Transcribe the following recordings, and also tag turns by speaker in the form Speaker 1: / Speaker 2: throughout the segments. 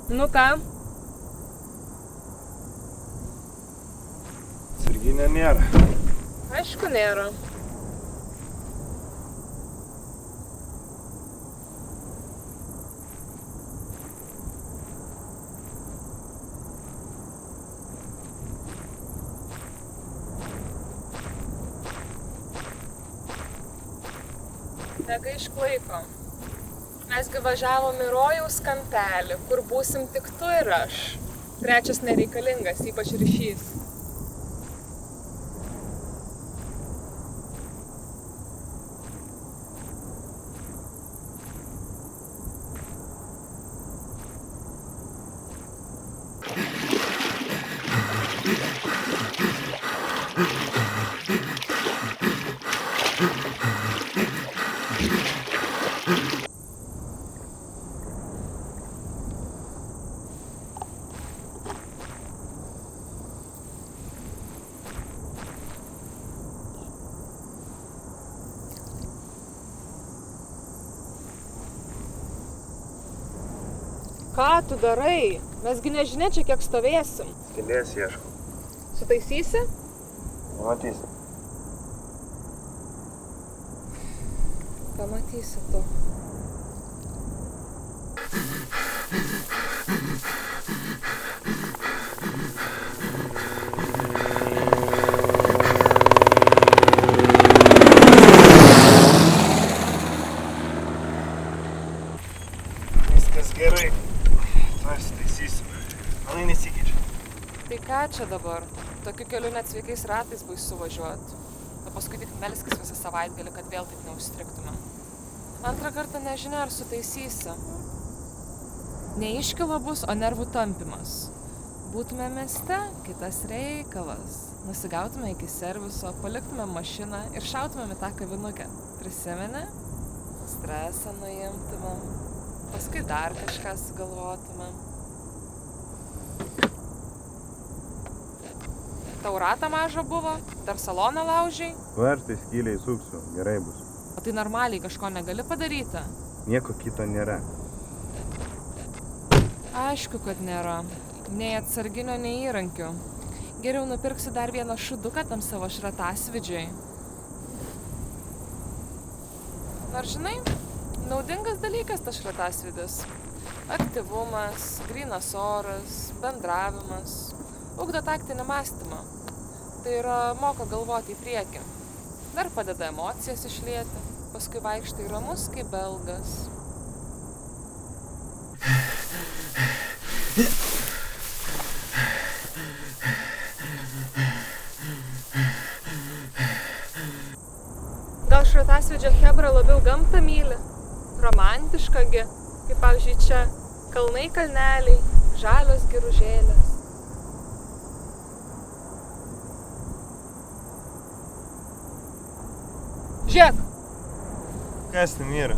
Speaker 1: Nu ką?
Speaker 2: Sarginio nėra.
Speaker 1: Aišku, nėra. Negaišk laiko. Mesgi važiavom į rojaus kampelį, kur būsim tik tu ir aš. Trečias nereikalingas, ypač ryšys. Ką tu darai? Mesgi nežinia čia kiek stovėsim.
Speaker 2: Skylės ieškau.
Speaker 1: Sutaisysi?
Speaker 2: Pamatysi.
Speaker 1: Pamatysi tu.
Speaker 2: Viskas gerai. Tuoj sutaisysim. Manai nesikeičia.
Speaker 1: Tai ką čia dabar? Tokiu keliu net sveikais ratais baisu važiuot. O paskui tik melskis visą savaitgalį, kad vėl taip neužstrigtume. Antrą kartą nežinia, ar sutaisysi. Neiškilo bus, o nervų tampimas. Būtume mieste, kitas reikalas. Nusigautume iki serviso, paliktume mašiną ir šautumėm į tą kavinukę. Prisimeni? Stresą nuimtumėm. Paskui dar kažką sugalvotumėm. Tau ratą mažą buvo? Dar saloną laužiai?
Speaker 2: Vartai skyliai suksiu, gerai bus.
Speaker 1: O tai normaliai kažko negali padaryti?
Speaker 2: Nieko kito nėra.
Speaker 1: Aišku, kad nėra. Nei atsarginio, nei įrankių. Geriau nupirksi dar vieną šuduką tam savo šratasvidžiui. Ar žinai, naudingas dalykas tas šratasvidis. Aktyvumas, grynas oras, bendravimas. Ugdo taktinį mąstymą. Tai yra moko galvoti į priekį. Dar padeda emocijas išlieti. Paskui vaikštai ramus kaip belgas. Gal šratasvidžio chebra labiau gamtą myli? Romantiška gi. Kaip pavyzdžiui čia. Kalnai kalneliai, žalios giružėlės. Žiūrėk!
Speaker 2: Kas ten yra?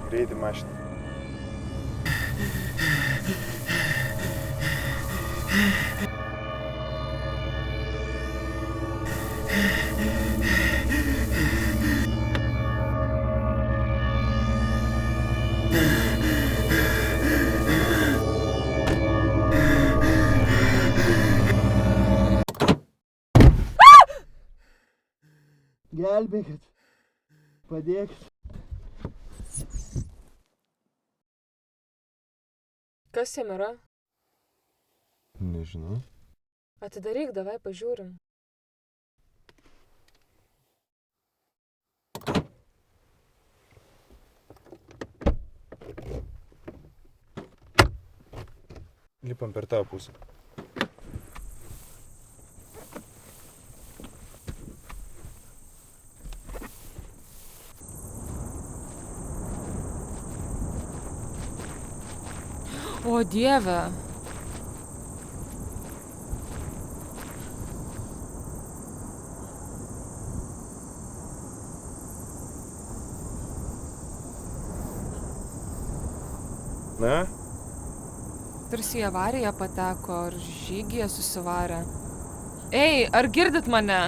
Speaker 2: Greitį mašiną.
Speaker 3: Gelbėkit. Padėkit.
Speaker 1: Kas jam yra?
Speaker 2: Nežinau.
Speaker 1: Atidaryk, davai pažiūrim.
Speaker 2: Lipam per tą pusę.
Speaker 1: O Dieve.
Speaker 2: Na,
Speaker 1: Tarsi į avariją pateko, ar žygyje susivarė. Ei, ar girdit mane?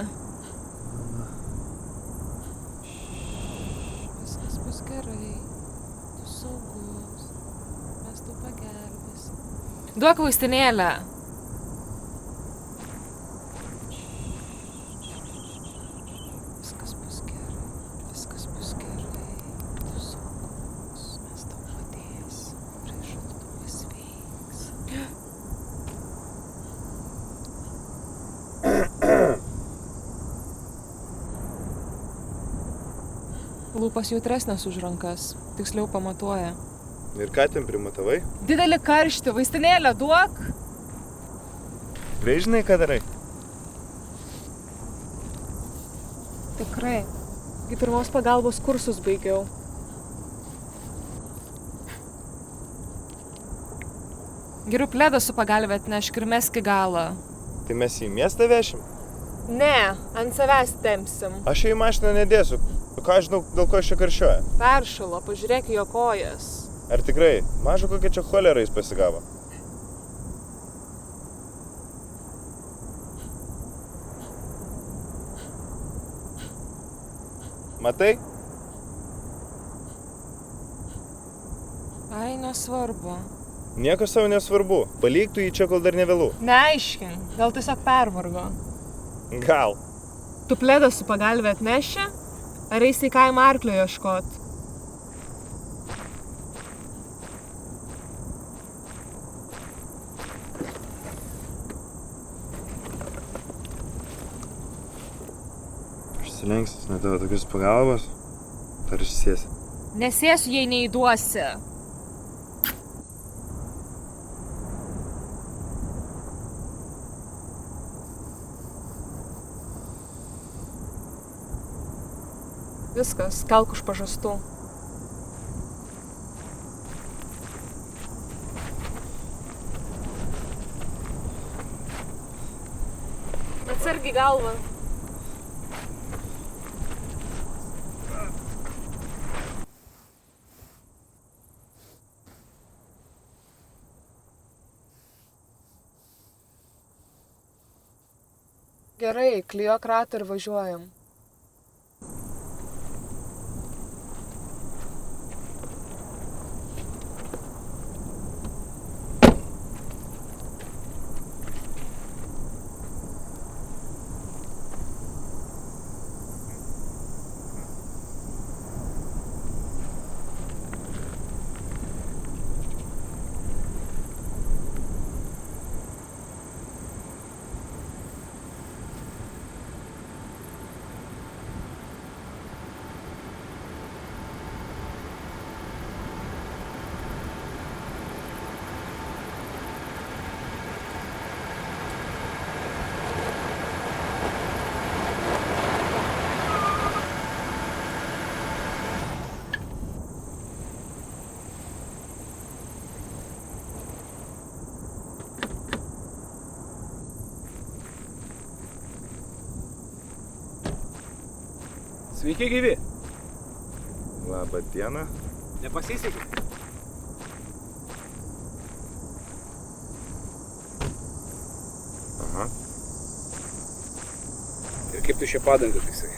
Speaker 1: Viskas bus gerai. Tu saugus. Mes tau pagelbėsim. Duok vaistinėlę. Viskas bus gerai. Viskas bus gerai. Tu saugus. Mes tau padėsim. Prižadu, tu pasveiks. Lūpas jautresnės už rankas, tiksliau pamatuoja.
Speaker 2: ir ką ten primatavai?
Speaker 1: Didelį karštį, vaistinėlę duok.
Speaker 2: Tikrai žinai, ką darai?
Speaker 1: Tikrai. Kai pirmos pagalbos kursus baigiau. Geriau pledą su pagalve atnešk ir mesk į galą.
Speaker 2: Tai mes jį į miestą vešim?
Speaker 1: Ne, ant savęs tempsim.
Speaker 2: Aš į mašiną nedėsiu. Ką aš žinau, dėl ko aš čia karščiuoja?
Speaker 1: Peršalo, pažiūrėk į jo kojas.
Speaker 2: Ar tikrai? Mažo kokia čia cholera jis pasigavo. Matai?
Speaker 1: Ai, nesvarbu.
Speaker 2: Nieko savo nesvarbu. Palik tu jį čia, kol dar nevėlu.
Speaker 1: Neaiškink, gal tiesiog pervargo.
Speaker 2: Gal.
Speaker 1: Tu pledą su pagalve atneši? Ar eisi į kaimą arklio ieškot?
Speaker 2: Išsilenksis nuo tavo tokios pagalbos, ar išsiesi?
Speaker 1: Nesėsiu, jei neįduosi. Viskas, kelk už pažastų. Atsargiai galvą. Gerai, klijuok ratą ir važiuojam.
Speaker 4: Sveiki gyvi.
Speaker 2: Labą dieną.
Speaker 4: Nepasisekė.
Speaker 2: Aha.
Speaker 4: Ir kaip tu šią padangą taisai?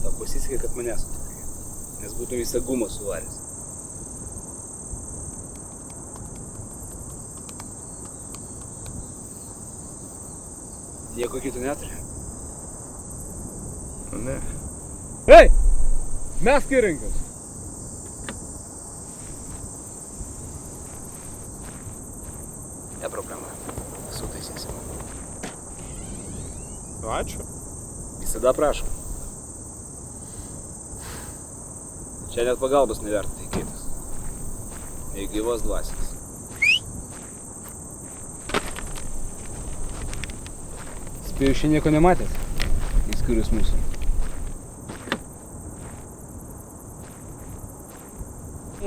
Speaker 4: Tau pasisekė, kad manęs sutikai, nes būtum visą gumą suvaręs. Nieko kito neturi.
Speaker 2: Ne.
Speaker 4: Hei! Mesk įrankius! Ne problema. Sutaisysim.
Speaker 2: Ačiū.
Speaker 4: Visada prašom. Čia net pagalbos neverta tikėtis. Nei gyvos dvasios. Spėju, šiandien nieko nematėt, išskyrus mūsų.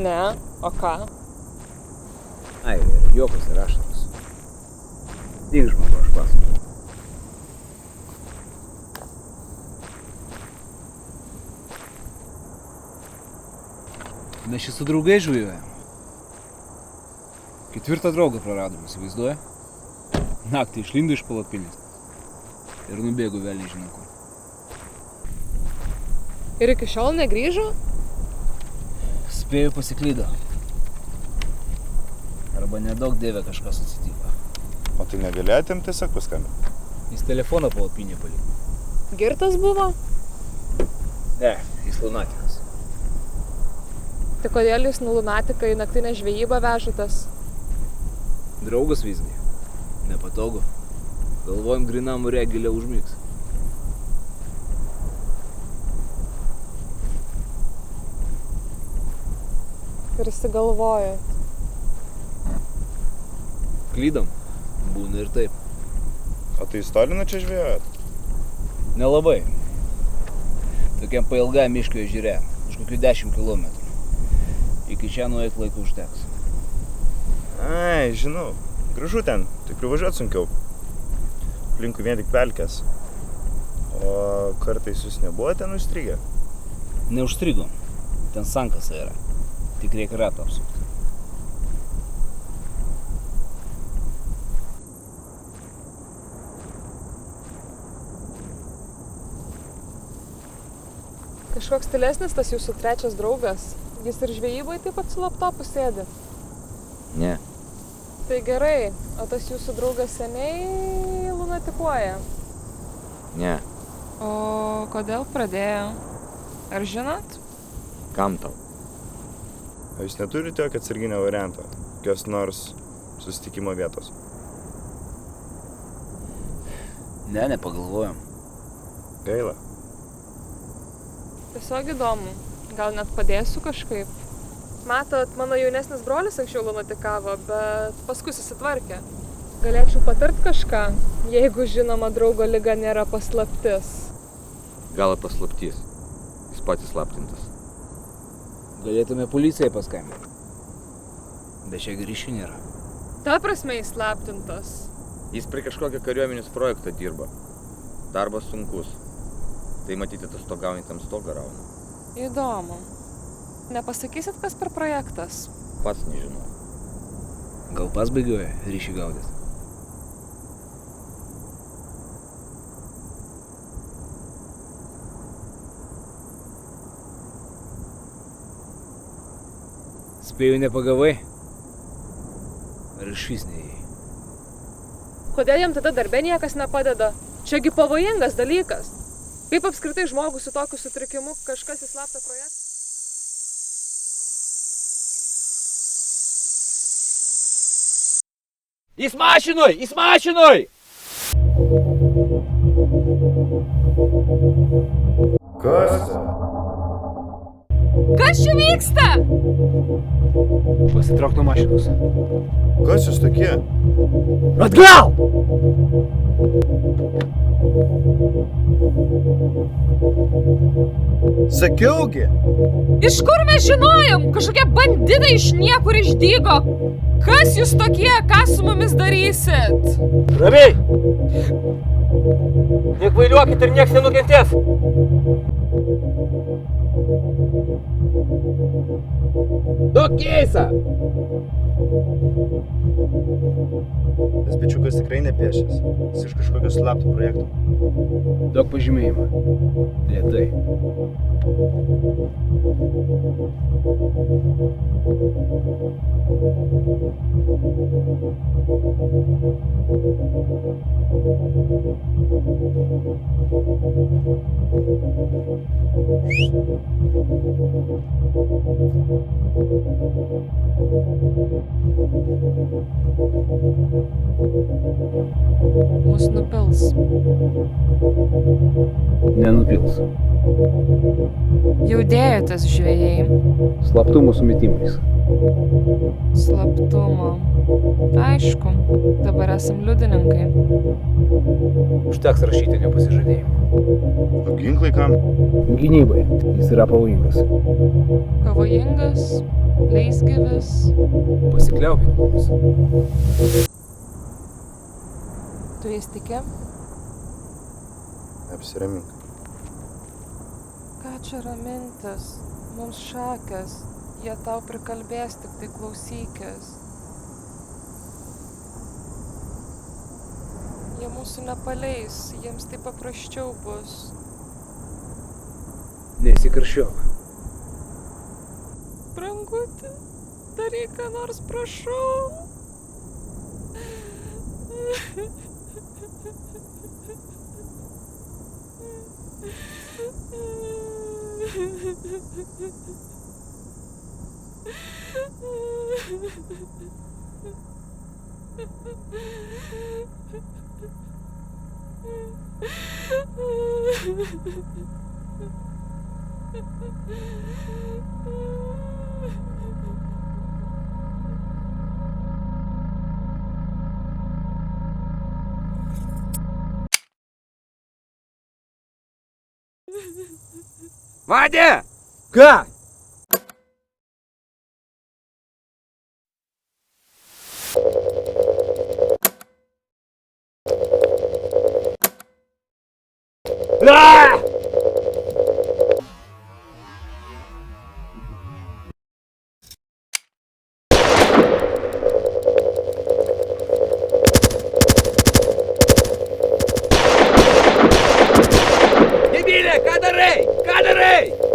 Speaker 1: Ne, o ką?
Speaker 4: Ai, ir juokas ir ašaros. Tik žmogu, aš pasakoju. Mes čia su draugai žvejojam. 4 draugą praradom, įsivaizduoja? Naktį išlindo iš palapinės ir nubėgo velniai žino kur.
Speaker 1: Ir iki šiol negrįžo?
Speaker 4: Spėju pasiklydo. Arba nedaug dieve kažkas atsitiko.
Speaker 2: O tai negalėjo atėm tiesiog paskambinti?
Speaker 4: Jis telefoną palapinė paliko.
Speaker 1: Girtas buvo?
Speaker 4: Ne, jis lunatikas.
Speaker 1: Tai kodėl jūs nu lunatiką į naktinę žvejybą vežatės?
Speaker 4: Draugas visgi. Nepatogu. Galvojam, grinam ore giliau užmigs.
Speaker 1: Prisigalvojat.
Speaker 4: Klydom. Būna ir taip.
Speaker 2: O tai Stolino čia žvejojat?
Speaker 4: Nelabai. Tokiam pailgam miškio ežere. Už kokių 10 kilometrų. Iki čia nueit laiku užteks.
Speaker 2: Ai, žinau. Gražu ten, tik privažiuot sunkiau. Aplinkui vien tik pelkės. O kartais jūs nebuvote ten užstrigę?
Speaker 4: Neužstrigom. Ten sankasa yra. Tik reikia ratą apsukti.
Speaker 1: Kažkoks tylesnis tas jūsų trečias draugas. Jis ir žvejybai taip pat su laptopu sėdi.
Speaker 4: Ne.
Speaker 1: Tai gerai, o tas jūsų draugas seniai lunatikuoja.
Speaker 5: Ne,
Speaker 1: O kodėl pradėjo? Ar žinot?
Speaker 5: kam tau?
Speaker 2: O jūs neturite jokio atsarginio varianto? Kokios nors susitikimo vietos?
Speaker 4: Ne, nepagalvojom.
Speaker 2: Gaila.
Speaker 1: Tiesiog įdomu. Gal net padėsiu kažkaip. Matot, mano jaunesnis brolis anksčiau lunatikavo, bet paskui susitvarkė. Galėčiau patart kažką, jeigu žinoma draugo liga nėra paslaptis.
Speaker 5: Gal paslaptys. Jis patys slaptintas.
Speaker 4: Galėtume policijai paskambinti. Bet čia grįžčių nėra.
Speaker 1: Ta prasme jis slaptintas.
Speaker 5: Jis prie kažkokio kariuomenės projekto dirba. Darbas sunkus. Tai matyti atostogaujantiem stogą rauna.
Speaker 1: Įdomu. Nepasakysit, kas per projektas?
Speaker 5: Pats nežinau.
Speaker 4: Gal pas baigioja ryšį gaudys. Spėju nepagavai? Ar išvis neėjai?
Speaker 1: Kodėl jam tada darbe niekas nepadeda? Čiagi pavojingas dalykas. Kaip apskritai žmogų su tokiu sutrikimu kažkas į slaptą projektą?
Speaker 4: Jis mašinoj! Jis mašinoj!
Speaker 2: Kas čia?
Speaker 1: Kas čia vyksta?
Speaker 4: Pasitrauk nuo mašinos.
Speaker 2: Kas jūs tokie?
Speaker 4: Atgal!
Speaker 2: Sakiaugi!
Speaker 1: Iš kur mes žinojom? Kažkokie banditai iš niekur išdygo. Kas jūs tokie? Ką su mumis darysit?
Speaker 6: Ramiai! Nekvailiuokit ir nieks nenukentės. Duok keisą!
Speaker 2: Tas bičiukas tikrai nepiešęs. Jis iš kažkokio slapto projekto.
Speaker 4: Duok pažymėjimą. Lėtai.
Speaker 1: Mus nupils.
Speaker 4: Nenupils.
Speaker 1: Jau dėjotės žvejai.
Speaker 4: Slaptumų sumetimais.
Speaker 1: Slaptumo. Aišku, dabar esam liudininkai.
Speaker 4: Užteks rašytinio pasižadėjimo.
Speaker 2: O ginklai kam?
Speaker 4: Gynybai. Jis yra pavojingas.
Speaker 1: Pavojingas, leisgyvis.
Speaker 4: Pasikliaukit mumis.
Speaker 1: Tu jais tiki?
Speaker 2: Apsiramink.
Speaker 1: Ką čia ramintis? Mums šakės. Jie tau prikalbės, tik tai klausykis. Jie mūsų nepaleis, jiems tai paprasčiau bus.
Speaker 4: Nesikarščiok.
Speaker 1: Branguti, daryk ką nors, prašau.
Speaker 6: Вадя!
Speaker 3: Ką?
Speaker 6: Дебиле, ką darai? Ką darai?